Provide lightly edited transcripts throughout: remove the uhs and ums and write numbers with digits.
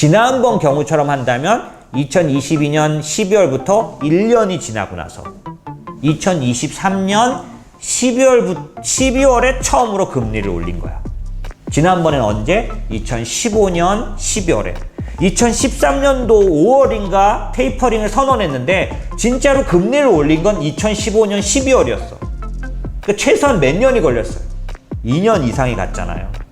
지난번 경우처럼 한다면 2022년 12월부터 1년이 지나고 나서 2023년 12월에 처음으로 금리를 올린 거야. 지난번엔 언제? 2015년 12월에. 2013년도 5월인가 테이퍼링을 선언했는데 진짜로 금리를 올린 건 2015년 12월이었어. 그러니까 최소한 몇 년이 걸렸어요. 2년 이상이 갔잖아요.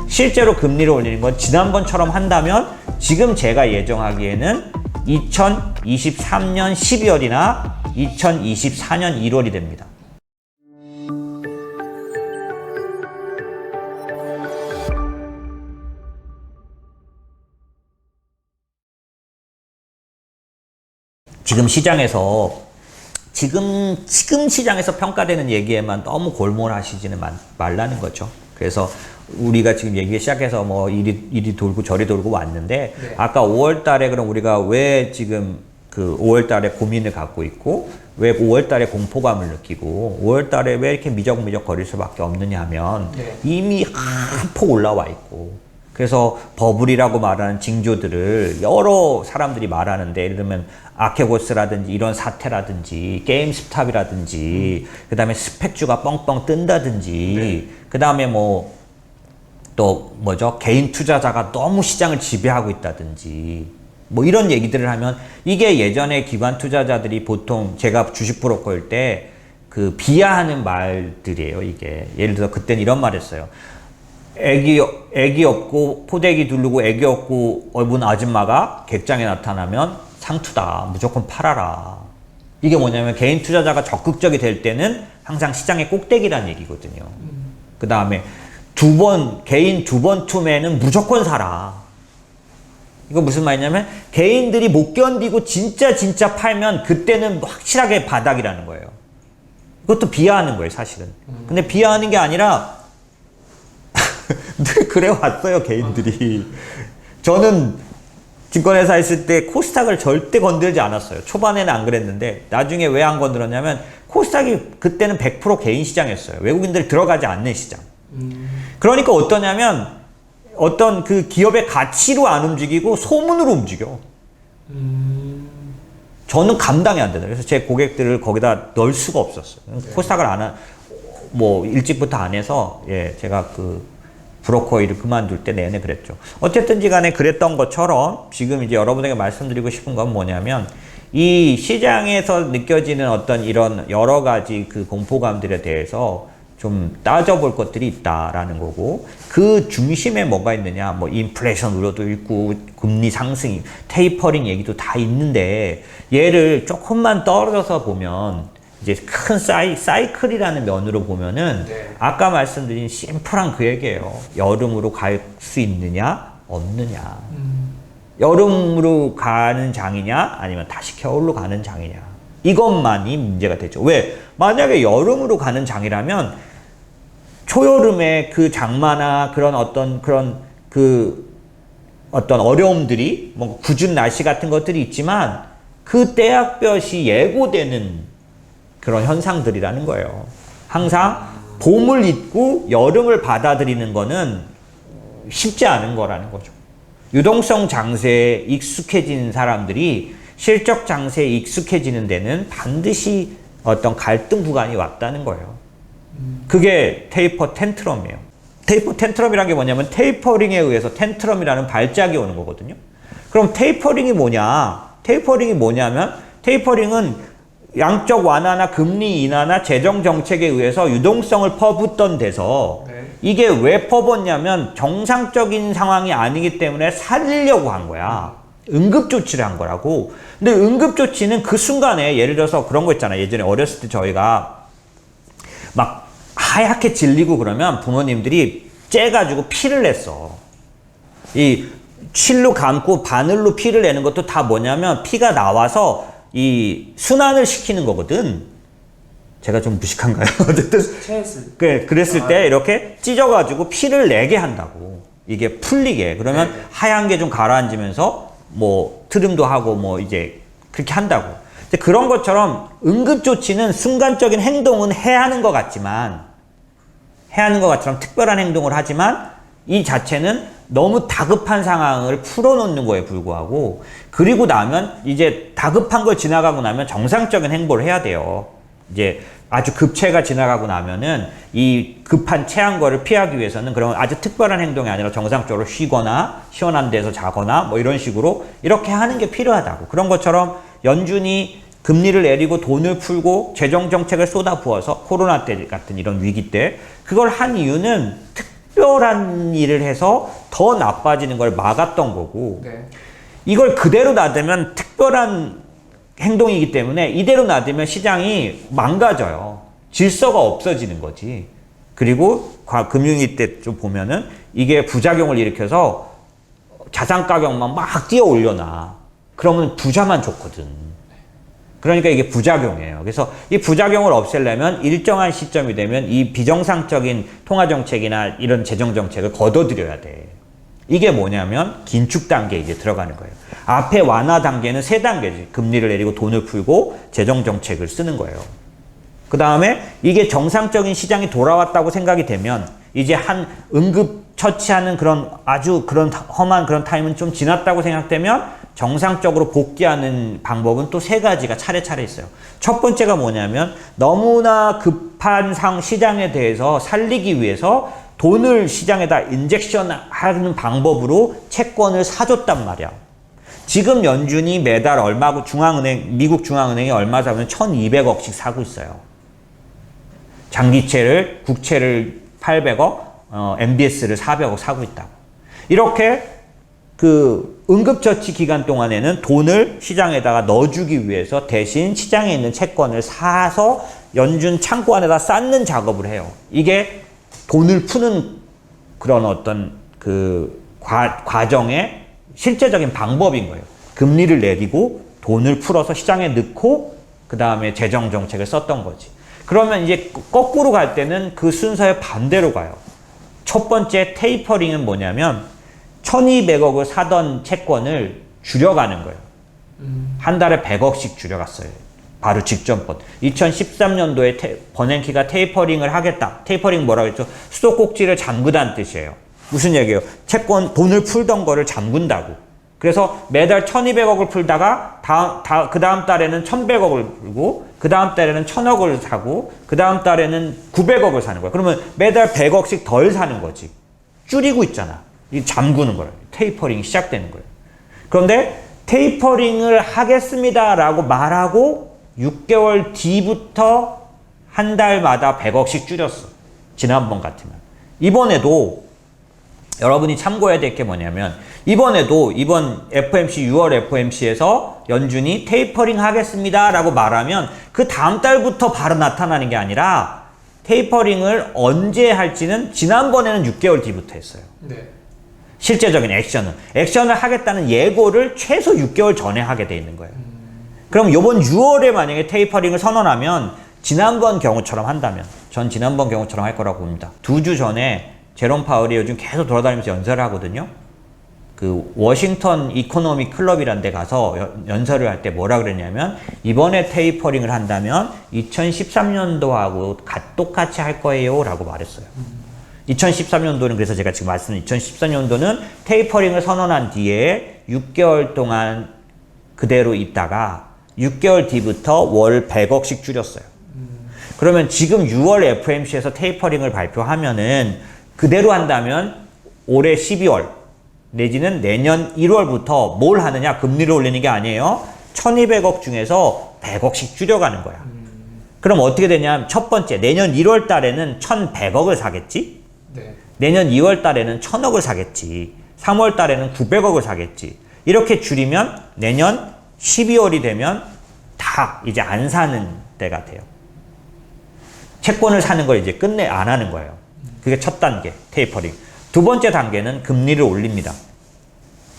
실제로 금리를 올리는 건 지난번처럼 한다면 지금 제가 예정하기에는 2023년 12월이나 2024년 1월이 됩니다. 지금 시장에서 평가되는 얘기에만 너무 골몰하시지는 말라는 거죠. 그래서 우리가 지금 얘기 시작해서 뭐 이리 돌고 저리 돌고 왔는데, 네. 아까 5월 달에 그럼 우리가 왜 지금 그 5월 달에 고민을 갖고 있고, 왜 5월 달에 공포감을 느끼고, 5월 달에 왜 이렇게 미적미적 거릴 수밖에 없느냐 하면, 네. 이미 한 폭 올라와 있고, 그래서 버블이라고 말하는 징조들을 여러 사람들이 말하는데, 예를 들면 아케고스라든지 이런 사태라든지 게임스탑이라든지 그 다음에 스펙주가 뻥뻥 뜬다든지, 네. 그 다음에 뭐 또 뭐죠, 개인 투자자가 너무 시장을 지배하고 있다든지 뭐 이런 얘기들을 하면, 이게 예전에 기관 투자자들이 보통 제가 주식 브로커일 때 그 비하하는 말들이에요. 이게 예를 들어 그때는 이런 말 했어요. 애기 없고 포대기 두르고 애기 없고 어분 아줌마가 객장에 나타나면 상투다. 무조건 팔아라. 이게 뭐냐면 개인 투자자가 적극적이 될 때는 항상 시장의 꼭대기라는 얘기거든요. 그 다음에 개인 두 번 투매는 무조건 사라. 이거 무슨 말이냐면 개인들이 못 견디고 진짜 팔면 그때는 확실하게 바닥이라는 거예요. 이것도 비하하는 거예요, 사실은. 근데 비하하는 게 아니라 늘 그래 왔어요, 개인들이. 저는 증권회사 있을 때 코스닥을 절대 건들지 않았어요. 초반에는 안 그랬는데 나중에 왜 안 건드렸냐면 코스닥이 그때는 100% 개인 시장이었어요. 외국인들이 들어가지 않는 시장. 그러니까 어떠냐면 어떤 그 기업의 가치로 안 움직이고 소문으로 움직여. 저는 감당이 안 되더라고요. 그래서 제 고객들을 거기다 넣을 수가 없었어요. 코스닥을 일찍부터 안 해서, 예, 제가 그 브로커 일을 그만둘 때 내내 그랬죠. 어쨌든지 간에 그랬던 것처럼 지금 이제 여러분에게 말씀드리고 싶은 건 뭐냐면, 이 시장에서 느껴지는 어떤 이런 여러 가지 그 공포감들에 대해서 좀 따져볼 것들이 있다라는 거고, 그 중심에 뭐가 있느냐, 뭐 인플레이션 우려도 있고 금리 상승, 테이퍼링 얘기도 다 있는데, 얘를 조금만 떨어져서 보면 이제 큰 사이클이라는 면으로 보면은, 네. 아까 말씀드린 심플한 그 얘기예요. 여름으로 갈 수 있느냐 없느냐. 여름으로 가는 장이냐 아니면 다시 겨울로 가는 장이냐, 이것만이 문제가 되죠. 왜? 만약에 여름으로 가는 장이라면 초여름에 그 장마나 그런 어떤 어려움들이, 뭐 궂은 날씨 같은 것들이 있지만 그 때약볕이 예고되는 그런 현상들이라는 거예요. 항상 봄을 잊고 여름을 받아들이는 거는 쉽지 않은 거라는 거죠. 유동성 장세에 익숙해진 사람들이 실적 장세에 익숙해지는 데는 반드시 어떤 갈등 구간이 왔다는 거예요. 그게 테이퍼 텐트럼이에요. 테이퍼 텐트럼이라는 게 뭐냐면 테이퍼링에 의해서 텐트럼이라는 발작이 오는 거거든요. 그럼 테이퍼링이 뭐냐면 테이퍼링은 양적 완화나 금리 인하나 재정 정책에 의해서 유동성을 퍼붓던 데서, 네. 이게 왜 퍼붓냐면 정상적인 상황이 아니기 때문에 살리려고 한 거야. 응급조치를 한 거라고. 근데 응급조치는 그 순간에, 예를 들어서 그런 거 있잖아요. 예전에 어렸을 때 저희가 막 하얗게 질리고 그러면 부모님들이 째가지고 피를 냈어. 이 실로 감고 바늘로 피를 내는 것도 다 뭐냐면 피가 나와서 이 순환을 시키는 거거든. 제가 좀 무식한가요? 어쨌든 그랬을 때 이렇게 찢어가지고 피를 내게 한다고. 이게 풀리게. 그러면 네. 하얀 게 좀 가라앉으면서 뭐 트림도 하고 뭐 이제 그렇게 한다고. 그런 것처럼 응급조치는 순간적인 행동은 해야 하는 것 같지만, 특별한 행동을 하지만 이 자체는 너무 다급한 상황을 풀어놓는 거에 불구하고, 그리고 나면 이제 다급한 걸 지나가고 나면 정상적인 행보를 해야 돼요. 이제 아주 급체가 지나가고 나면은 이 급한 체한 거를 피하기 위해서는 그런 아주 특별한 행동이 아니라 정상적으로 쉬거나 시원한 데서 자거나 뭐 이런 식으로 이렇게 하는 게 필요하다고. 그런 것처럼 연준이 금리를 내리고 돈을 풀고 재정 정책을 쏟아부어서 코로나 때 같은 이런 위기 때 그걸 한 이유는 특별한 일을 해서 더 나빠지는 걸 막았던 거고, 네. 이걸 그대로 놔두면 특별한 행동이기 때문에 이대로 놔두면 시장이 망가져요. 질서가 없어지는 거지. 그리고 금융위 때 좀 보면은 이게 부작용을 일으켜서 자산 가격만 막 뛰어 올려놔. 그러면 부자만 좋거든. 그러니까 이게 부작용이에요. 그래서 이 부작용을 없애려면 일정한 시점이 되면 이 비정상적인 통화정책이나 이런 재정정책을 걷어들여야 돼. 이게 뭐냐면 긴축 단계에 이제 들어가는 거예요. 앞에 완화 단계는 3단계지. 금리를 내리고 돈을 풀고 재정정책을 쓰는 거예요. 그 다음에 이게 정상적인 시장이 돌아왔다고 생각이 되면 이제 한 응급처치하는 그런 아주 그런 험한 그런 타임은 좀 지났다고 생각되면 정상적으로 복귀하는 방법은 또 3가지가 차례차례 있어요. 첫 번째가 뭐냐면 너무나 급한 시장에 대해서 살리기 위해서 돈을 시장에다 인젝션하는 방법으로 채권을 사줬단 말이야. 지금 연준이 매달 얼마고 미국 중앙은행이 얼마 사면 1,200억씩 사고 있어요. 장기채를, 국채를 800억, MBS를 400억 사고 있다고. 이렇게 그 응급처치 기간 동안에는 돈을 시장에다가 넣어주기 위해서 대신 시장에 있는 채권을 사서 연준 창고 안에다 쌓는 작업을 해요. 이게 돈을 푸는 그런 어떤 그 과정의 실제적인 방법인 거예요. 금리를 내리고 돈을 풀어서 시장에 넣고 그 다음에 재정 정책을 썼던 거지. 그러면 이제 거꾸로 갈 때는 그 순서의 반대로 가요. 첫 번째 테이퍼링은 뭐냐면 1,200억을 사던 채권을 줄여가는 거예요. 한 달에 100억씩 줄여갔어요. 바로 직전번. 2013년도에 버냉키가 테이퍼링을 하겠다. 테이퍼링 뭐라고 했죠? 수도꼭지를 잠그다는 뜻이에요. 무슨 얘기예요? 채권, 돈을 풀던 거를 잠근다고. 그래서 매달 1,200억을 풀다가 그 다음 달에는 1,100억을 풀고 그 다음 달에는 1,000억을 사고 그 다음 달에는 900억을 사는 거야. 그러면 매달 100억씩 덜 사는 거지. 줄이고 있잖아. 이 잠그는 거예요. 테이퍼링이 시작되는 거예요. 그런데 테이퍼링을 하겠습니다라고 말하고 6개월 뒤부터 한 달마다 100억씩 줄였어. 지난번 같으면. 이번에도 여러분이 참고해야 될 게 뭐냐면 이번 FOMC 6월 FOMC에서 연준이 테이퍼링 하겠습니다라고 말하면 그 다음 달부터 바로 나타나는 게 아니라 테이퍼링을 언제 할지는 지난번에는 6개월 뒤부터 했어요. 네. 실제적인 액션을 하겠다는 예고를 최소 6개월 전에 하게 돼 있는 거예요. 그럼 이번 6월에 만약에 테이퍼링을 선언하면 지난번 경우처럼 한다면 전 지난번 경우처럼 할 거라고 봅니다. 2주 전에 제롬 파월이 요즘 계속 돌아다니면서 연설을 하거든요. 그 워싱턴 이코노미 클럽이란 데 가서 연설을 할 때 뭐라 그랬냐면 이번에 테이퍼링을 한다면 2013년도하고 똑같이 할 거예요 라고 말했어요. 2013년도는 그래서 제가 지금 말씀드린 2014년도는 테이퍼링을 선언한 뒤에 6개월 동안 그대로 있다가 6개월 뒤부터 월 100억씩 줄였어요. 그러면 지금 6월 FOMC에서 테이퍼링을 발표하면은 그대로 한다면 올해 12월 내지는 내년 1월부터 뭘 하느냐? 금리를 올리는 게 아니에요. 1,200억 중에서 100억씩 줄여가는 거야. 그럼 어떻게 되냐면 첫 번째 내년 1월 달에는 1,100억을 사겠지? 네. 내년 2월 달에는 1,000억을 사겠지. 3월 달에는 900억을 사겠지. 이렇게 줄이면 내년 12월이 되면 다 이제 안 사는 때가 돼요. 채권을 사는 걸 이제 끝내 안 하는 거예요. 그게 첫 단계, 테이퍼링. 두 번째 단계는 금리를 올립니다.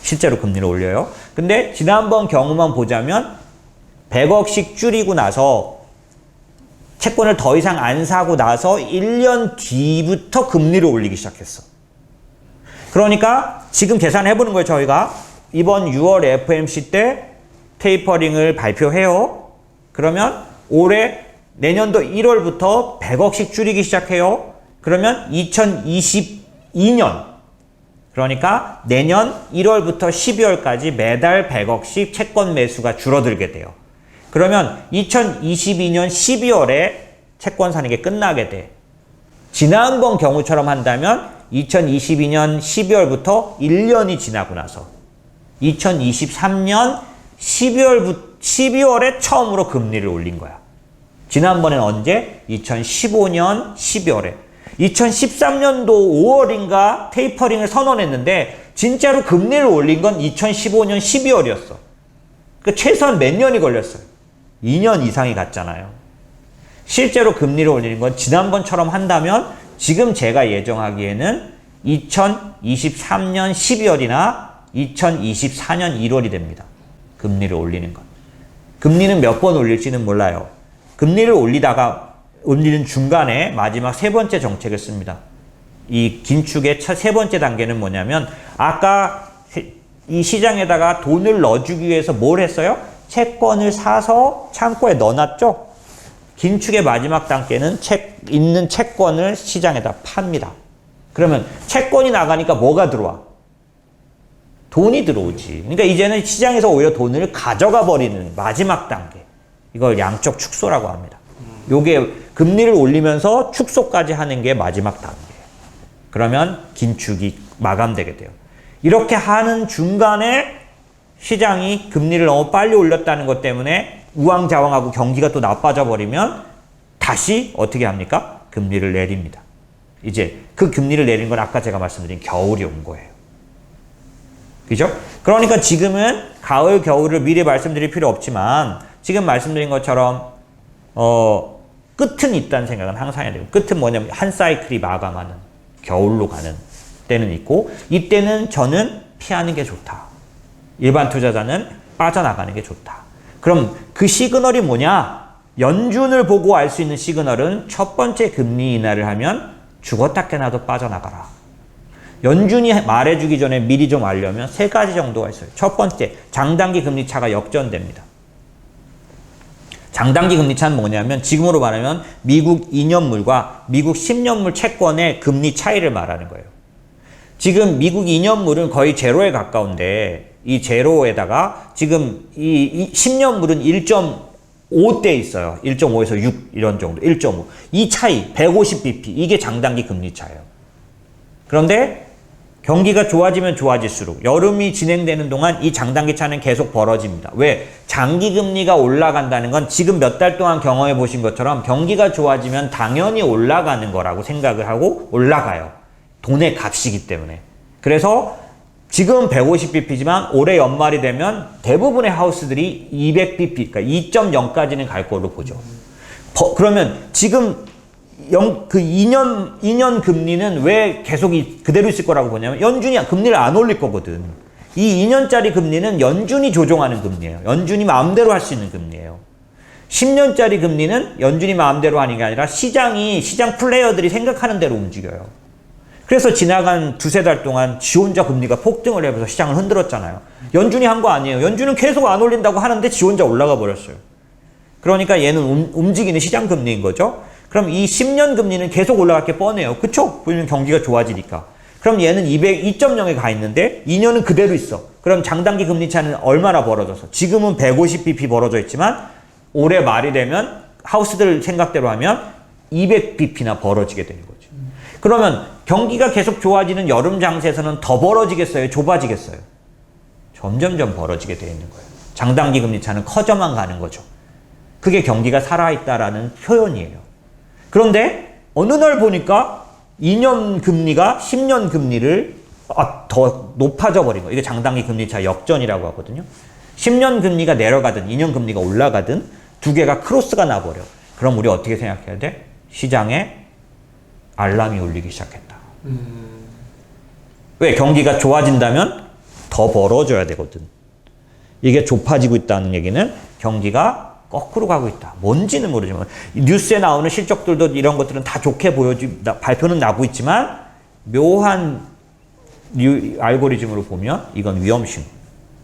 실제로 금리를 올려요. 근데 지난번 경우만 보자면 100억씩 줄이고 나서 채권을 더 이상 안 사고 나서 1년 뒤부터 금리를 올리기 시작했어. 그러니까 지금 계산해 보는 거예요, 저희가. 이번 6월 FOMC 때 테이퍼링을 발표해요. 그러면 올해 내년도 1월부터 100억씩 줄이기 시작해요. 그러면 2022년 그러니까 내년 1월부터 12월까지 매달 100억씩 채권 매수가 줄어들게 돼요. 그러면 2022년 12월에 채권 사는 게 끝나게 돼. 지난번 경우처럼 한다면 2022년 12월부터 1년이 지나고 나서 2023년 12월에 처음으로 금리를 올린 거야. 지난번엔 언제? 2015년 12월에. 2013년도 5월인가 테이퍼링을 선언했는데 진짜로 금리를 올린 건 2015년 12월이었어. 그러니까 최소한 몇 년이 걸렸어요. 2년 이상이 갔잖아요. 실제로 금리를 올리는 건 지난번처럼 한다면 지금 제가 예정하기에는 2023년 12월이나 2024년 1월이 됩니다. 금리를 올리는 건. 금리는 몇 번 올릴지는 몰라요. 금리를 올리는 중간에 마지막 세 번째 정책을 씁니다. 이 긴축의 세 번째 단계는 뭐냐면 아까 이 시장에다가 돈을 넣어주기 위해서 뭘 했어요? 채권을 사서 창고에 넣어놨죠? 긴축의 마지막 단계는 있는 채권을 시장에다 팝니다. 그러면 채권이 나가니까 뭐가 들어와? 돈이 들어오지. 그러니까 이제는 시장에서 오히려 돈을 가져가 버리는 마지막 단계. 이걸 양적 축소라고 합니다. 요게 금리를 올리면서 축소까지 하는 게 마지막 단계예요. 그러면 긴축이 마감되게 돼요. 이렇게 하는 중간에 시장이 금리를 너무 빨리 올렸다는 것 때문에 우왕좌왕하고 경기가 또 나빠져 버리면 다시 어떻게 합니까? 금리를 내립니다. 이제 그 금리를 내린 건 아까 제가 말씀드린 겨울이 온 거예요. 그죠? 그러니까 지금은 가을, 겨울을 미리 말씀드릴 필요 없지만 지금 말씀드린 것처럼 끝은 있다는 생각은 항상 해야 돼요. 끝은 뭐냐면 한 사이클이 마감하는 겨울로 가는 때는 있고 이때는 저는 피하는 게 좋다. 일반 투자자는 빠져나가는 게 좋다. 그럼 그 시그널이 뭐냐? 연준을 보고 알 수 있는 시그널은 첫 번째 금리 인하를 하면 죽었다 깨나도 빠져나가라. 연준이 말해주기 전에 미리 좀 알려면 세 가지 정도가 있어요. 첫 번째, 장단기 금리 차가 역전됩니다. 장단기 금리 차는 뭐냐면 지금으로 말하면 미국 2년물과 미국 10년물 채권의 금리 차이를 말하는 거예요. 지금 미국 2년물은 거의 제로에 가까운데 이 제로에다가 지금 이 10년물은 1.5대 있어요. 1.5에서 6 이런 정도. 1.5. 이 차이 150bp 이게 장단기 금리 차예요. 그런데 경기가 좋아지면 좋아질수록 여름이 진행되는 동안 이 장단기 차는 계속 벌어집니다. 왜? 장기 금리가 올라간다는 건 지금 몇 달 동안 경험해 보신 것처럼 경기가 좋아지면 당연히 올라가는 거라고 생각을 하고 올라가요. 돈의 값이기 때문에. 그래서 지금 150bp지만 올해 연말이 되면 대부분의 하우스들이 200bp, 그러니까 2.0까지는 갈 걸로 보죠. 그러면 지금 2년 금리는 왜 계속 그대로 있을 거라고 보냐면 연준이 금리를 안 올릴 거거든. 이 2년짜리 금리는 연준이 조종하는 금리예요. 연준이 마음대로 할 수 있는 금리예요. 10년짜리 금리는 연준이 마음대로 하는 게 아니라 시장 플레이어들이 생각하는 대로 움직여요. 그래서 지나간 두세 달 동안 지 혼자 금리가 폭등을 해서 시장을 흔들었잖아요. 연준이 한 거 아니에요. 연준은 계속 안 올린다고 하는데 지 혼자 올라가 버렸어요. 그러니까 얘는 움직이는 시장 금리인 거죠. 그럼 이 10년 금리는 계속 올라갈 게 뻔해요. 그쵸? 왜냐면 경기가 좋아지니까. 그럼 얘는 200.0에 가 있는데 2년은 그대로 있어. 그럼 장단기 금리 차는 얼마나 벌어져서? 지금은 150bp 벌어져 있지만 올해 말이 되면 하우스들 생각대로 하면 200bp나 벌어지게 되는 거죠. 그러면 경기가 계속 좋아지는 여름 장세에서는 더 벌어지겠어요? 좁아지겠어요? 점점점 벌어지게 되어 있는 거예요. 장단기 금리 차는 커져만 가는 거죠. 그게 경기가 살아있다라는 표현이에요. 그런데 어느 날 보니까 2년 금리가 10년 금리를 더 높아져 버린 거예요. 이게 장단기 금리 차 역전이라고 하거든요. 10년 금리가 내려가든 2년 금리가 올라가든 두 개가 크로스가 나버려. 그럼 우리 어떻게 생각해야 돼? 시장에 알람이 울리기 시작했다. 왜? 경기가 좋아진다면 더 벌어져야 되거든. 이게 좁아지고 있다는 얘기는 경기가 거꾸로 가고 있다. 뭔지는 모르지만 뉴스에 나오는 실적들도 이런 것들은 다 좋게 발표는 나고 있지만 묘한 알고리즘으로 보면 이건 위험신.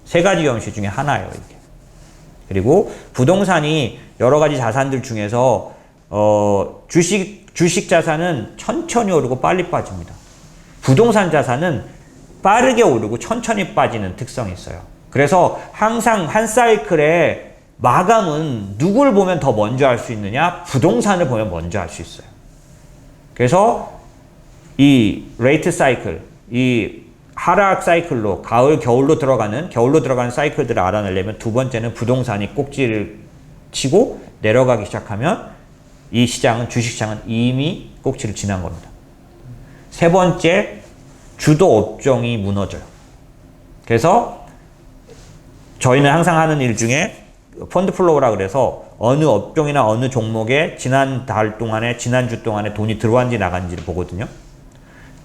세 가지 위험신 중에 하나예요. 이게. 그리고 부동산이 여러 가지 자산들 중에서 주식 자산은 천천히 오르고 빨리 빠집니다. 부동산 자산은 빠르게 오르고 천천히 빠지는 특성이 있어요. 그래서 항상 한 사이클의 마감은 누굴 보면 더 먼저 할 수 있느냐? 부동산을 보면 먼저 할 수 있어요. 그래서 이 레이트 사이클, 이 하락 사이클로 겨울로 들어가는 사이클들을 알아내려면 두 번째는 부동산이 꼭지를 치고 내려가기 시작하면 이 시장은, 주식시장은 이미 꼭지를 지난 겁니다. 세 번째, 주도 업종이 무너져요. 그래서 저희는 항상 하는 일 중에 펀드 플로우라 그래서 어느 업종이나 어느 종목에 지난주 동안에 돈이 들어왔는지 나갔는지를 보거든요.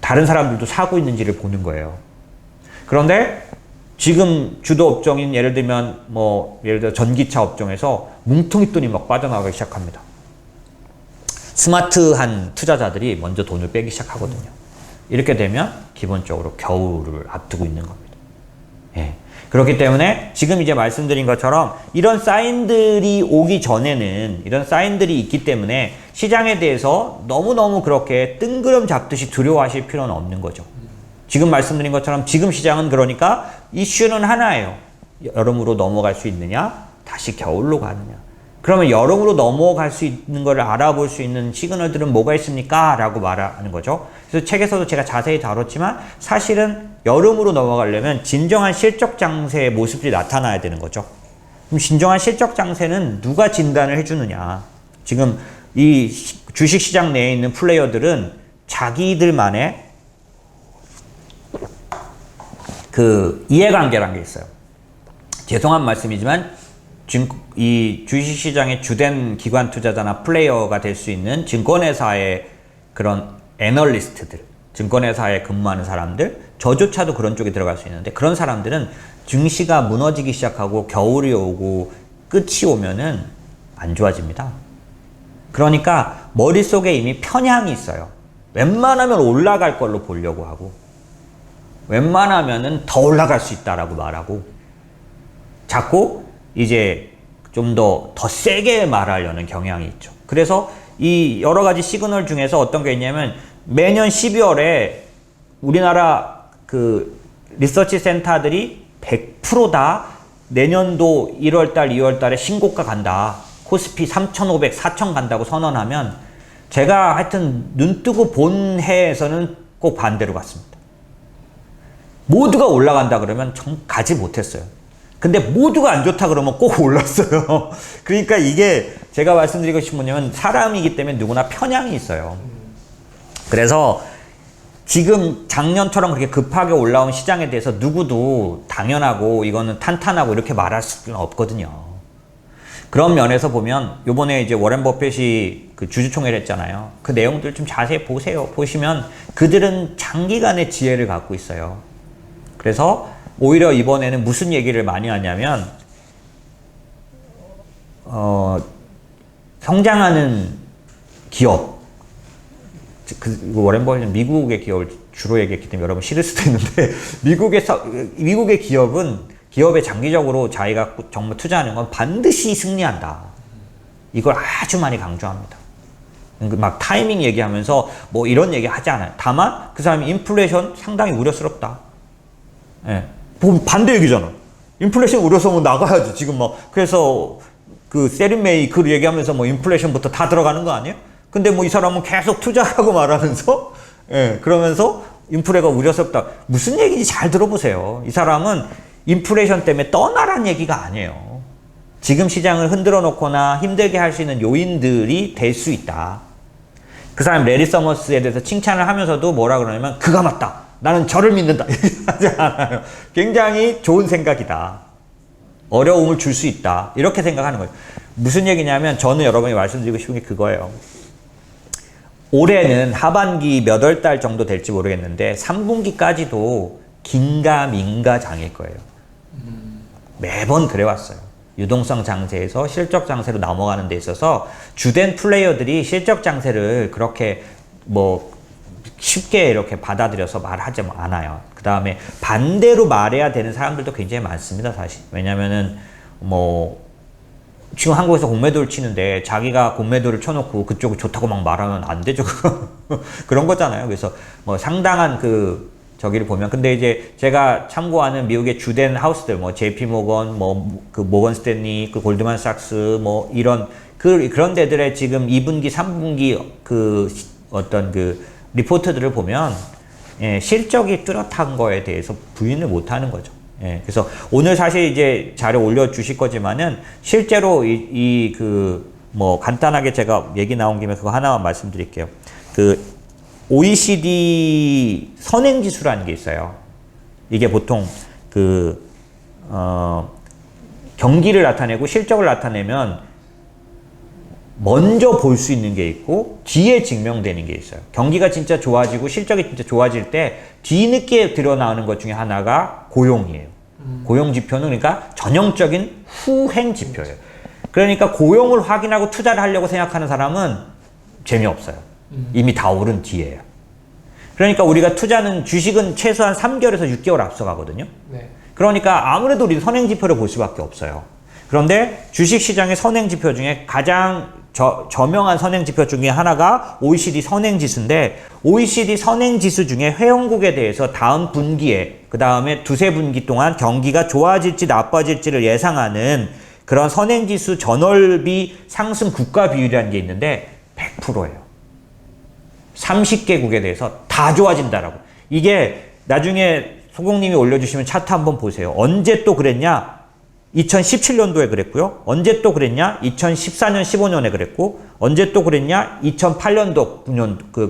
다른 사람들도 사고 있는지를 보는 거예요. 그런데 지금 주도 업종인 예를 들어 전기차 업종에서 뭉텅이 돈이 막 빠져나가기 시작합니다. 스마트한 투자자들이 먼저 돈을 빼기 시작하거든요. 이렇게 되면 기본적으로 겨울을 앞두고 있는 겁니다. 예. 그렇기 때문에 지금 이제 말씀드린 것처럼 이런 사인들이 오기 전에는, 이런 사인들이 있기 때문에 시장에 대해서 너무너무 그렇게 뜬구름 잡듯이 두려워하실 필요는 없는 거죠. 지금 말씀드린 것처럼 지금 시장은 그러니까 이슈는 하나예요. 여름으로 넘어갈 수 있느냐? 다시 겨울로 가느냐? 그러면 여름으로 넘어갈 수 있는 걸 알아볼 수 있는 시그널들은 뭐가 있습니까? 라고 말하는 거죠. 그래서 책에서도 제가 자세히 다뤘지만 사실은 여름으로 넘어가려면 진정한 실적 장세의 모습이 나타나야 되는 거죠. 그럼 진정한 실적 장세는 누가 진단을 해주느냐? 지금 이 주식시장 내에 있는 플레이어들은 자기들만의 그 이해관계라는 게 있어요. 죄송한 말씀이지만 이 주식시장의 주된 기관 투자자나 플레이어가 될 수 있는 증권회사의 그런 애널리스트들, 증권회사에 근무하는 사람들, 저조차도 그런 쪽에 들어갈 수 있는데 그런 사람들은 증시가 무너지기 시작하고 겨울이 오고 끝이 오면은 안 좋아집니다. 그러니까 머릿속에 이미 편향이 있어요. 웬만하면 올라갈 걸로 보려고 하고 웬만하면은 더 올라갈 수 있다라고 말하고 자꾸 이제 좀 더 세게 말하려는 경향이 있죠. 그래서 이 여러 가지 시그널 중에서 어떤 게 있냐면 매년 12월에 우리나라 그 리서치 센터들이 100% 내년도 1월달, 2월달에 신고가 간다. 코스피 3,500, 4,000 간다고 선언하면 제가 하여튼 눈 뜨고 본 해에서는 꼭 반대로 갔습니다. 모두가 올라간다 그러면 가지 못했어요. 근데 모두가 안 좋다 그러면 꼭 올랐어요. 그러니까 이게 제가 말씀드리고 싶은 뭐냐면 사람이기 때문에 누구나 편향이 있어요. 그래서 지금 작년처럼 그렇게 급하게 올라온 시장에 대해서 누구도 당연하고 이거는 탄탄하고 이렇게 말할 수는 없거든요. 그런 면에서 보면 요번에 이제 워렌 버핏이 그 주주총회를 했잖아요. 그 내용들 좀 자세히 보세요. 보시면 그들은 장기간의 지혜를 갖고 있어요. 그래서 오히려 이번에는 무슨 얘기를 많이 하냐면 성장하는 기업, 워렌 버핏은 미국의 기업을 주로 얘기했기 때문에 여러분 싫을 수도 있는데 미국의 기업에 장기적으로 자기가 정말 투자하는 건 반드시 승리한다. 이걸 아주 많이 강조합니다. 막 타이밍 얘기하면서 뭐 이런 얘기 하지 않아요. 다만 그 사람이 인플레이션 상당히 우려스럽다. 예. 반대 얘기잖아. 인플레이션 우려서 나가야지. 지금 그래서 그 세린 메이 그 얘기하면서 인플레이션부터 다 들어가는 거 아니에요? 근데 이 사람은 계속 투자하고 말하면서, 예, 그러면서 인플레가 우려스럽다. 무슨 얘기인지 잘 들어보세요. 이 사람은 인플레이션 때문에 떠나란 얘기가 아니에요. 지금 시장을 흔들어 놓거나 힘들게 할 수 있는 요인들이 될 수 있다. 그 사람 레리 서머스에 대해서 칭찬을 하면서도 뭐라 그러냐면 그가 맞다. 나는 저를 믿는다. 하지 않아요. 굉장히 좋은 생각이다. 어려움을 줄 수 있다. 이렇게 생각하는 거예요. 무슨 얘기냐면 저는 여러분이 말씀드리고 싶은 게 그거예요. 올해는 하반기 몇 월 달 정도 될지 모르겠는데 3분기까지도 긴가민가 장일 거예요. 매번 그래왔어요. 유동성 장세에서 실적 장세로 넘어가는 데 있어서 주된 플레이어들이 실적 장세를 그렇게 쉽게 이렇게 받아들여서 말하지 않아요. 그 다음에 반대로 말해야 되는 사람들도 굉장히 많습니다, 사실. 왜냐면은 지금 한국에서 공매도를 치는데 자기가 공매도를 쳐놓고 그쪽을 좋다고 막 말하면 안 되죠. 그런 거잖아요. 그래서 상당한 저기를 보면 근데 이제 제가 참고하는 미국의 주된 하우스들 뭐 JP 모건 뭐 그 모건 스탠리 그 골드만삭스 뭐 이런 그런 데들의 지금 2분기 3분기 그 어떤 그 리포트들을 보면 예, 실적이 뚜렷한 거에 대해서 부인을 못 하는 거죠. 예, 그래서 오늘 사실 이제 자료 올려주실 거지만은 실제로 이 그 뭐 간단하게 제가 얘기 나온 김에 그거 하나만 말씀드릴게요. 그 OECD 선행지수라는 게 있어요. 이게 보통 그 경기를 나타내고 실적을 나타내면 먼저 볼 수 있는 게 있고 뒤에 증명되는 게 있어요. 경기가 진짜 좋아지고 실적이 진짜 좋아질 때 뒤늦게 드러나는 것 중에 하나가 고용이에요. 고용 지표는 그러니까 전형적인 후행 지표예요. 그러니까 고용을 확인하고 투자를 하려고 생각하는 사람은 재미없어요. 이미 다 오른 뒤에요. 그러니까 우리가 투자는 주식은 최소한 3개월에서 6개월 앞서가거든요. 네. 그러니까 아무래도 우리는 선행지표를 볼 수밖에 없어요. 그런데 주식시장의 선행지표 중에 가장 저명한 선행지표 중에 하나가 OECD 선행지수인데 OECD 선행지수 중에 회원국에 대해서 다음 분기에 그 다음에 두세 분기 동안 경기가 좋아질지 나빠질지를 예상하는 그런 선행지수 전월비 상승 국가 비율이라는 게 있는데 100%예요. 30개국에 대해서 다 좋아진다라고. 이게 나중에 소공님이 올려주시면 차트 한번 보세요. 언제 또 그랬냐? 2017년도에 그랬고요. 언제 또 그랬냐? 2014년, 15년에 그랬고, 언제 또 그랬냐? 2008년도,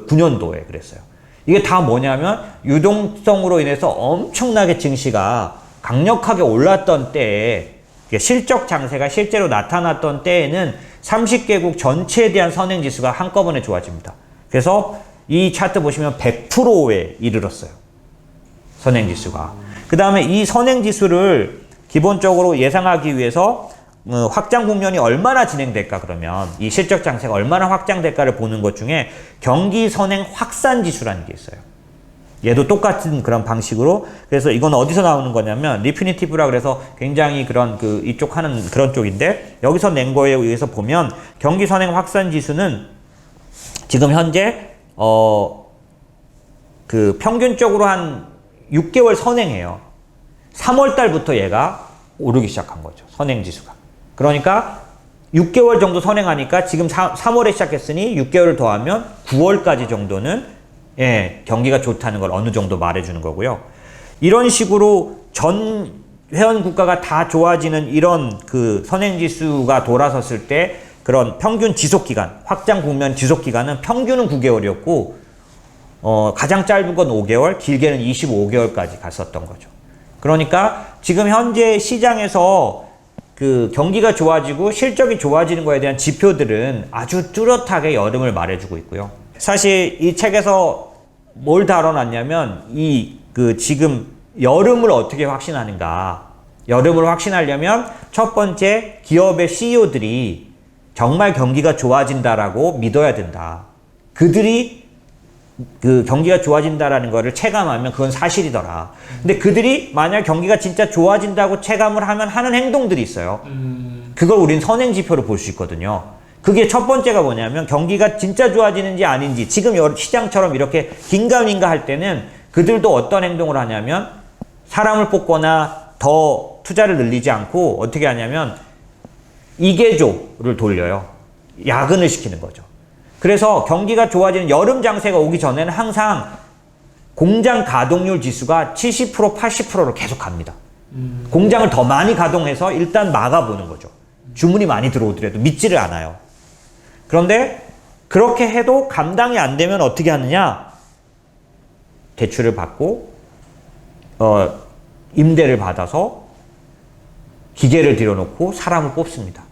9년도에 그랬어요. 이게 다 뭐냐면, 유동성으로 인해서 엄청나게 증시가 강력하게 올랐던 때에, 실적 장세가 실제로 나타났던 때에는 30개국 전체에 대한 선행지수가 한꺼번에 좋아집니다. 그래서 이 차트 보시면 100%에 이르렀어요. 선행지수가. 그 다음에 이 선행지수를 기본적으로 예상하기 위해서 확장 국면이 얼마나 진행될까 그러면 이 실적 장세가 얼마나 확장될까를 보는 것 중에 경기 선행 확산 지수라는 게 있어요. 얘도 똑같은 그런 방식으로 그래서 이건 어디서 나오는 거냐면 리피니티브라 그래서 굉장히 그런 그 이쪽 하는 그런 쪽인데 여기서 낸 거에 의해서 보면 경기 선행 확산 지수는 지금 현재 그 평균적으로 한 6개월 선행해요. 3월 달부터 얘가 오르기 시작한 거죠. 선행지수가. 그러니까 6개월 정도 선행하니까 지금 3월에 시작했으니 6개월을 더하면 9월까지 정도는 예, 경기가 좋다는 걸 어느 정도 말해주는 거고요. 이런 식으로 전 회원 국가가 다 좋아지는 이런 그 선행지수가 돌아섰을 때 그런 평균 지속기간, 확장 국면 지속기간은 평균은 9개월이었고 가장 짧은 건 5개월, 길게는 25개월까지 갔었던 거죠. 그러니까 지금 현재 시장에서 그 경기가 좋아지고 실적이 좋아지는 거에 대한 지표들은 아주 뚜렷하게 여름을 말해주고 있고요. 사실 이 책에서 뭘 다뤄놨냐면 이 그 지금 여름을 어떻게 확신하는가. 여름을 확신하려면 첫 번째 기업의 CEO들이 정말 경기가 좋아진다라고 믿어야 된다. 그들이 그 경기가 좋아진다라는 거를 체감하면 그건 사실이더라. 근데 그들이 만약 경기가 진짜 좋아진다고 체감을 하면 하는 행동들이 있어요. 그걸 우린 선행지표로 볼 수 있거든요. 그게 첫 번째가 뭐냐면 경기가 진짜 좋아지는지 아닌지 지금 시장처럼 이렇게 긴가민가 할 때는 그들도 어떤 행동을 하냐면 사람을 뽑거나 더 투자를 늘리지 않고 어떻게 하냐면 이계조를 돌려요. 야근을 시키는 거죠. 그래서 경기가 좋아지는 여름 장세가 오기 전에는 항상 공장 가동률 지수가 70%, 80%로 계속 갑니다. 공장을 더 많이 가동해서 일단 막아보는 거죠. 주문이 많이 들어오더라도 믿지를 않아요. 그런데 그렇게 해도 감당이 안 되면 어떻게 하느냐? 대출을 받고 임대를 받아서 기계를 들여놓고 사람을 뽑습니다.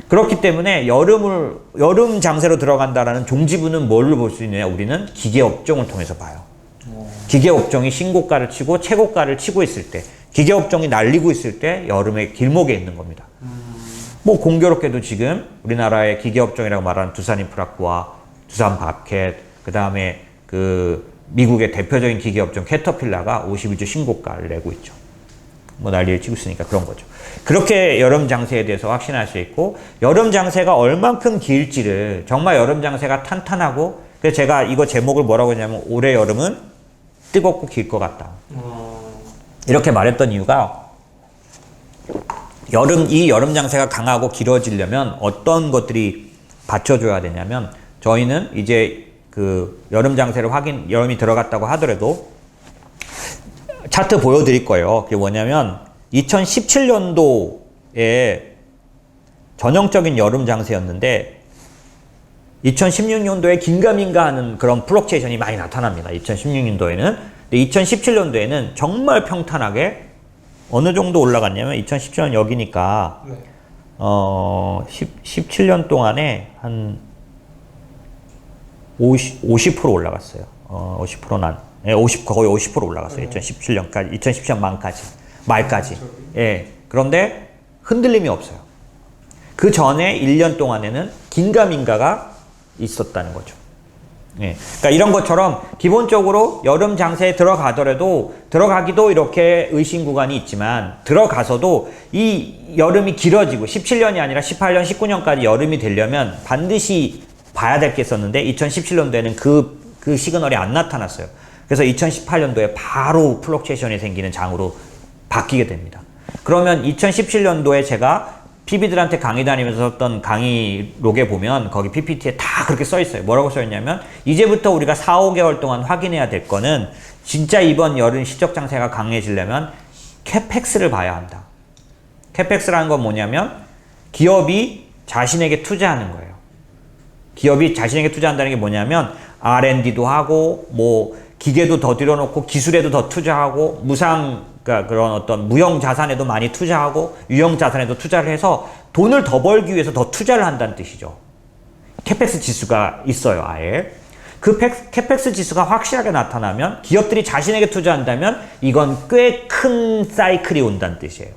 그렇기 때문에 여름 장세로 들어간다라는 종지부는 뭘로 볼 수 있느냐? 우리는 기계업종을 통해서 봐요. 기계업종이 신고가를 치고 최고가를 치고 있을 때, 기계업종이 날리고 있을 때 여름의 길목에 있는 겁니다. 뭐 공교롭게도 지금 우리나라의 기계업종이라고 말하는 두산인프라코아, 두산바켓, 그 다음에 그 미국의 대표적인 기계업종 캐터필라가 51주 신고가를 내고 있죠. 뭐 난리를 치고 있으니까 그런 거죠. 그렇게 여름 장세에 대해서 확신할 수 있고 여름 장세가 얼만큼 길지를 정말 여름 장세가 탄탄하고 그래서 제가 이거 제목을 뭐라고 했냐면 올해 여름은 뜨겁고 길 것 같다. 이렇게 말했던 이유가 이 여름 장세가 강하고 길어지려면 어떤 것들이 받쳐줘야 되냐면 저희는 이제 그 여름 장세를 여름이 들어갔다고 하더라도 차트 보여드릴 거예요. 그게 뭐냐면 2017년도에 전형적인 여름 장세였는데 2016년도에 긴가민가 하는 그런 플럭체이션이 많이 나타납니다. 2016년도에는. 근데 2017년도에는 정말 평탄하게 어느 정도 올라갔냐면 2017년 여기니까 네. 17년 동안에 한 50% 올라갔어요. 50%는 거의 50% 올라갔어요. 2017년까지, 2017년 말까지. 예. 그런데 흔들림이 없어요. 그 전에 1년 동안에는 긴가민가가 있었다는 거죠. 예. 그러니까 이런 것처럼 기본적으로 여름 장세에 들어가기도 이렇게 의심 구간이 있지만 들어가서도 이 여름이 길어지고 17년이 아니라 18년, 19년까지 여름이 되려면 반드시 봐야 될 게 있었는데 2017년도에는 그 시그널이 안 나타났어요. 그래서 2018년도에 바로 플럭체이션이 생기는 장으로 바뀌게 됩니다. 그러면 2017년도에 제가 PB들한테 강의 다니면서 썼던 강의록에 보면 거기 PPT에 다 그렇게 써 있어요. 뭐라고 써 있냐면 이제부터 우리가 4, 5개월 동안 확인해야 될 거는 진짜 이번 여름 시적 장세가 강해지려면 캐펙스를 봐야 한다. 캐펙스라는 건 뭐냐면 기업이 자신에게 투자하는 거예요. 기업이 자신에게 투자한다는 게 뭐냐면 R&D도 하고 뭐 기계도 더 들여놓고 기술에도 더 투자하고 그러니까 그런 어떤 무형 자산에도 많이 투자하고 유형 자산에도 투자를 해서 돈을 더 벌기 위해서 더 투자를 한다는 뜻이죠. 캐펙스 지수가 있어요, 아예. 그 캐펙스 지수가 확실하게 나타나면 기업들이 자신에게 투자한다면 이건 꽤 큰 사이클이 온다는 뜻이에요.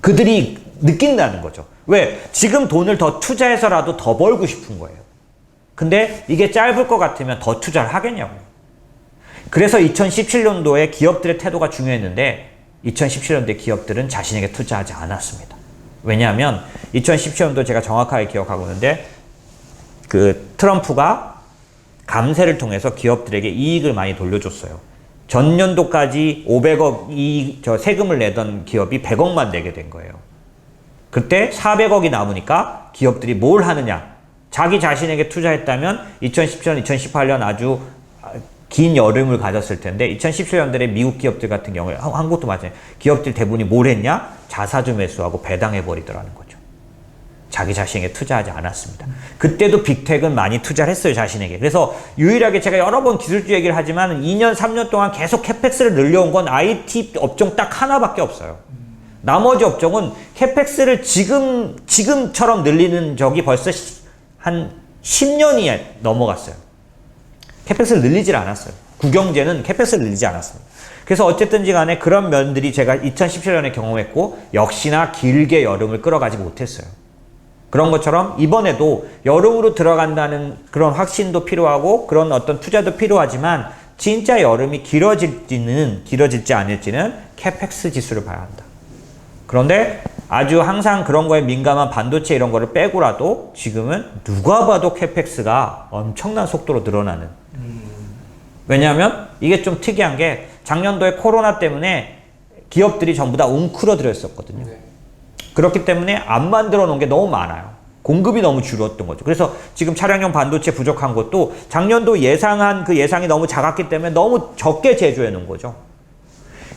그들이 느낀다는 거죠. 왜? 지금 돈을 더 투자해서라도 더 벌고 싶은 거예요. 근데 이게 짧을 것 같으면 더 투자를 하겠냐고요. 그래서 2017년도에 기업들의 태도가 중요했는데 2017년도에 기업들은 자신에게 투자하지 않았습니다. 왜냐하면 2017년도 제가 정확하게 기억하고 있는데 그 트럼프가 감세를 통해서 기업들에게 이익을 많이 돌려줬어요. 전년도까지 500억 세금을 내던 기업이 100억만 내게 된 거예요. 그때 400억이 남으니까 기업들이 뭘 하느냐? 자기 자신에게 투자했다면 2017년, 2018년 아주 긴 여름을 가졌을 텐데 2017년들의 미국 기업들 같은 경우에 한국도 마찬가지예요. 기업들 대부분이 뭘 했냐? 자사주 매수하고 배당해버리더라는 거죠. 자기 자신에게 투자하지 않았습니다. 그때도 빅텍은 많이 투자를 했어요, 자신에게. 그래서 유일하게 제가 여러 번 기술주 얘기를 하지만 2년, 3년 동안 계속 캐펙스를 늘려온 건 IT 업종 딱 하나밖에 없어요. 나머지 업종은 캐펙스를 지금처럼 늘리는 적이 벌써 한 10년이 넘어갔어요. 캐펙스를 늘리질 않았어요. 국영제는 캐펙스를 늘리지 않았습니다. 그래서 어쨌든지 간에 그런 면들이 제가 2017년에 경험했고 역시나 길게 여름을 끌어가지 못했어요. 그런 것처럼 이번에도 여름으로 들어간다는 그런 확신도 필요하고 그런 어떤 투자도 필요하지만 진짜 여름이 길어질지 않을지는 캐펙스 지수를 봐야 한다. 그런데 아주 항상 그런 거에 민감한 반도체 이런 거를 빼고라도 지금은 누가 봐도 캐펙스가 엄청난 속도로 늘어나는. 왜냐하면 이게 좀 특이한 게 작년도에 코로나 때문에 기업들이 전부 다 웅크러들어 있었거든요. 네. 그렇기 때문에 안 만들어 놓은 게 너무 많아요. 공급이 너무 줄었던 거죠. 그래서 지금 차량용 반도체 부족한 것도 작년도 예상한 그 예상이 너무 작았기 때문에 너무 적게 제조해 놓은 거죠.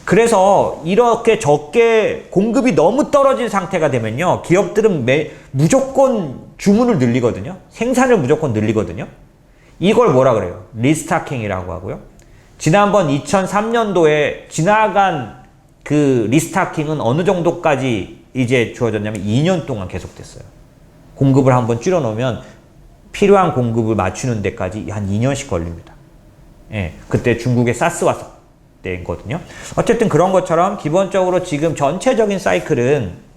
그래서 이렇게 적게 공급이 너무 떨어진 상태가 되면요. 기업들은 무조건 주문을 늘리거든요. 생산을 무조건 늘리거든요. 이걸 뭐라 그래요? 리스타킹이라고 하고요. 지난번 2003년도에 지나간 그 리스타킹은 어느 정도까지 이제 주어졌냐면 2년 동안 계속됐어요. 공급을 한번 줄여놓으면 필요한 공급을 맞추는 데까지 한 2년씩 걸립니다. 예, 그때 중국에 사스 왔을 때거든요. 어쨌든 그런 것처럼 기본적으로 지금 전체적인 사이클은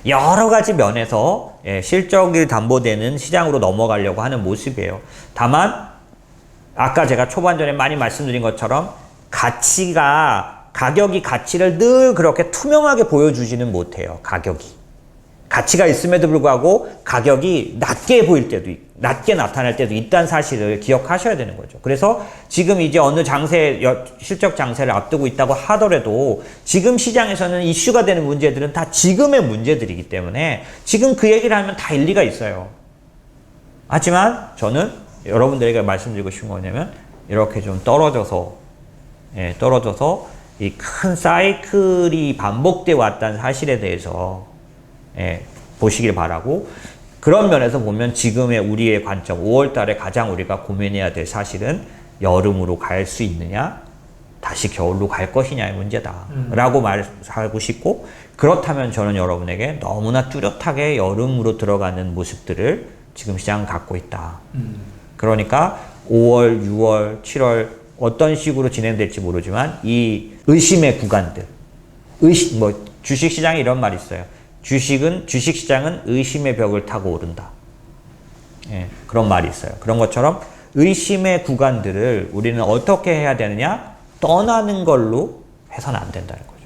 여러 가지 면에서 실적이 담보되는 시장으로 넘어가려고 하는 모습이에요. 다만 아까 제가 초반전에 많이 말씀드린 것처럼 가격이 가치를 늘 그렇게 투명하게 보여주지는 못해요. 가격이. 가치가 있음에도 불구하고 가격이 낮게 보일 때도, 낮게 나타날 때도 있다는 사실을 기억하셔야 되는 거죠. 그래서 지금 이제 어느 실적 장세를 앞두고 있다고 하더라도 지금 시장에서는 이슈가 되는 문제들은 다 지금의 문제들이기 때문에 지금 그 얘기를 하면 다 일리가 있어요. 하지만 저는 여러분들에게 말씀드리고 싶은 거냐면 이렇게 좀 떨어져서 이 큰 사이클이 반복돼 왔다는 사실에 대해서 보시길 바라고, 그런 면에서 보면 지금의 우리의 관점, 5월 달에 가장 우리가 고민해야 될 사실은 여름으로 갈 수 있느냐, 다시 겨울로 갈 것이냐의 문제다 라고 말하고 싶고, 그렇다면 저는 여러분에게 너무나 뚜렷하게 여름으로 들어가는 모습들을 지금 시장은 갖고 있다. 그러니까 5월, 6월, 7월 어떤 식으로 진행될지 모르지만 이 의심의 구간들, 주식시장에 이런 말이 있어요. 주식시장은 의심의 벽을 타고 오른다. 그런 말이 있어요. 그런 것처럼 의심의 구간들을 우리는 어떻게 해야 되느냐? 떠나는 걸로 해서는 안 된다는 거죠.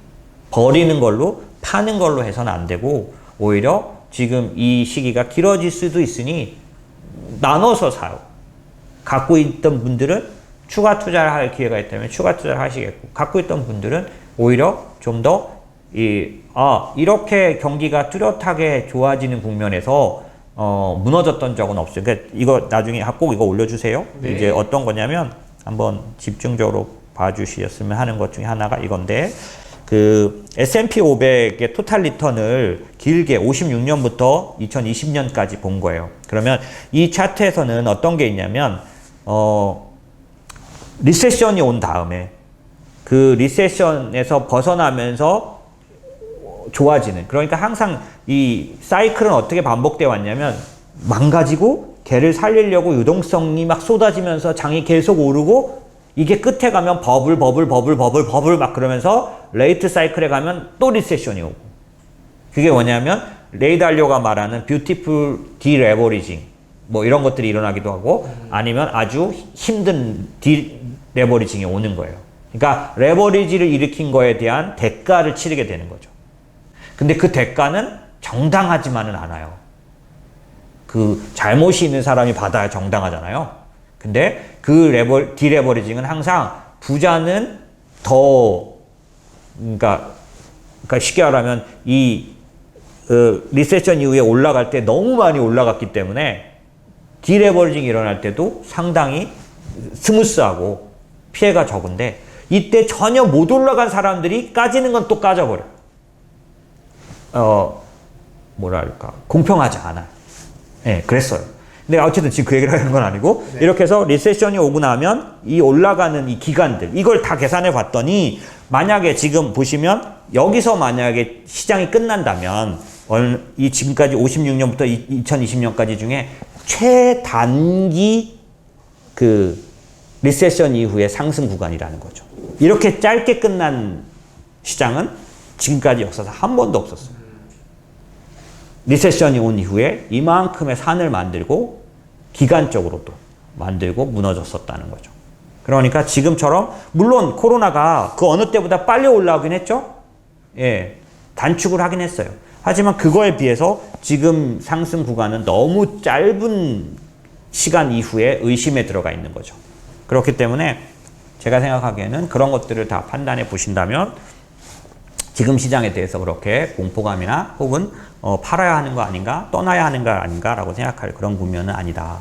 버리는 걸로, 파는 걸로 해서는 안 되고, 오히려 지금 이 시기가 길어질 수도 있으니 나눠서 사요. 갖고 있던 분들은 추가 투자를 할 기회가 있다면 추가 투자를 하시겠고, 갖고 있던 분들은 오히려 좀 더 이렇게 경기가 뚜렷하게 좋아지는 국면에서 무너졌던 적은 없어요. 그러니까 이거 나중에 꼭 이거 올려주세요. 네. 이제 어떤 거냐면 한번 집중적으로 봐주셨으면 하는 것 중에 하나가 이건데, 그 S&P 500의 토탈 리턴을 길게 56년부터 2020년까지 본 거예요. 그러면 이 차트에서는 어떤 게 있냐면 리세션이 온 다음에 그 리세션에서 벗어나면서 좋아지는, 그러니까 항상 이 사이클은 어떻게 반복되어 왔냐면 망가지고 걔를 살리려고 유동성이 막 쏟아지면서 장이 계속 오르고, 이게 끝에 가면 버블 막 그러면서 레이트 사이클에 가면 또 리세션이 오고, 그게 뭐냐면 레이 달리오가 말하는 뷰티풀 디레버리징 뭐 이런 것들이 일어나기도 하고, 아니면 아주 힘든 디레버리징이 오는 거예요. 그러니까 레버리지를 일으킨 거에 대한 대가를 치르게 되는 거죠. 근데 그 대가는 정당하지만은 않아요. 그 잘못이 있는 사람이 받아야 정당하잖아요. 근데 그 디레버리징은 항상 부자는 더, 그러니까 쉽게 말하면 이 리세션 이후에 올라갈 때 너무 많이 올라갔기 때문에 디레버리징이 일어날 때도 상당히 스무스하고 피해가 적은데, 이때 전혀 못 올라간 사람들이 까지는 건 또 까져버려. 공평하지 않아요. 그랬어요. 근데 어쨌든 지금 그 얘기를 하는 건 아니고, 네. 이렇게 해서 리세션이 오고 나면 이 올라가는 이 기간들, 이걸 다 계산해 봤더니, 만약에 지금 보시면 여기서 만약에 시장이 끝난다면 이 지금까지 56년부터 2020년까지 중에 최단기 그 리세션 이후의 상승 구간이라는 거죠. 이렇게 짧게 끝난 시장은 지금까지 역사상 한 번도 없었어요. 리세션이 온 이후에 이만큼의 산을 만들고 기간적으로도 만들고 무너졌었다는 거죠. 그러니까 지금처럼, 물론 코로나가 그 어느 때보다 빨리 올라오긴 했죠. 단축을 하긴 했어요. 하지만 그거에 비해서 지금 상승 구간은 너무 짧은 시간 이후에 의심에 들어가 있는 거죠. 그렇기 때문에 제가 생각하기에는 그런 것들을 다 판단해 보신다면 지금 시장에 대해서 그렇게 공포감이나 혹은 팔아야 하는 거 아닌가, 떠나야 하는 거 아닌가 라고 생각할 그런 국면은 아니다.